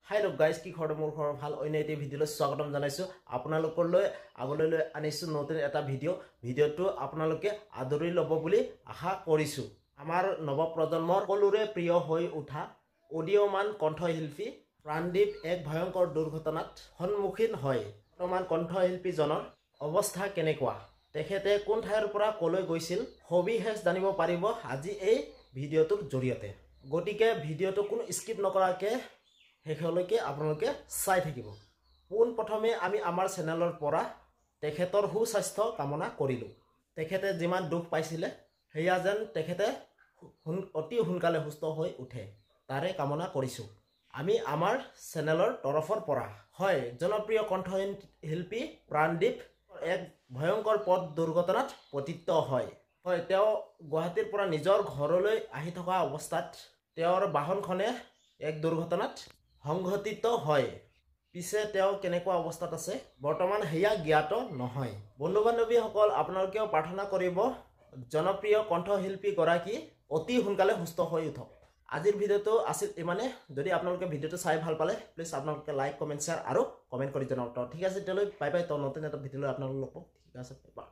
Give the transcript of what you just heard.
হাই লোক গাইজ কি খবৰ মোৰ খবৰ ভাল অন্য এটা ভিডিঅ'লৈ স্বাগতম জনাইছো আপোনালোকলৈ আগলৈ আনিছো নতুন এটা ভিডিঅ'টো আপোনালোকে আদৰি ল'ব বুলি আশা কৰিছো আমাৰ নৱ প্ৰজন্মৰ সকলোৰে প্ৰিয় হৈ উঠা অডিঅ'মান কণ্ঠশিল্পী প্ৰাণদীপ এক ভয়ংকৰ দুৰ্ঘটনাত সন্মুখীন হয় বৰ্তমান কণ্ঠশিল্পীজনৰ অৱস্থা কেনেকুৱা তেখেতে কোন ঠাইৰ পৰা কলৈ গৈছিল সবিশেষ জানিব পাৰিব আজি এই ভিডিঅ'টোৰ জৰিয়তে গতিকে ভিডিঅ'টো কোনো স্কিপ নকৰাকৈ হেখলৈকে আপোনালোকে চাই থাকিব পোন প্ৰথমে আমি আমাৰ চেনেলৰ পৰা তেখেতৰ সুস্বাস্থ্য কামনা কৰিলো তেখেতে যিমান দুখ পাইছিলে হেয়া যেন তেখেতে অতি সোনকালে সুস্থ হৈ উঠে তাৰে কামনা কৰিছো আমি আমাৰ চেনেলৰ তৰফৰ পৰা হয় জনপ্ৰিয় কণ্ঠশিল্পী প্ৰাণদীপ এক ভয়ংকৰ পথ দুৰ্ঘটনাত পতিত হয় তেওঁ গুৱাহাটীৰ পৰা নিজৰ ঘৰলৈ আহি থকা অৱস্থাত তেওঁৰ বাহনখনে এক দুৰ্ঘটনাত সংঘটিত হয় পিছে তেওঁ কেনেকুৱা অৱস্থাত আছে বৰ্তমান হেয়া জ্ঞাত নহয় বন্ধু বান্ধৱীসকল আপোনালোকেও প্ৰাৰ্থনা কৰিব জনপ্ৰিয় কণ্ঠশিল্পী গৰাকী অতি সোনকালে সুস্থ হৈ উঠক আজিৰ ভিডিঅ'টো আছিল ইমানে যদি আপোনালোকে ভিডিঅ'টো চাই ভাল পালে প্লিজ আপোনালোকে লাইক কমেন্ট শ্বেয়াৰ আৰু কমেন্ট কৰি জনাওক ঠিক আছে তেতিয়ালৈ বাই বাই নতুন এটা ভিডিঅ'লৈ আপোনালোক লগ পাম ঠিক আছে বাই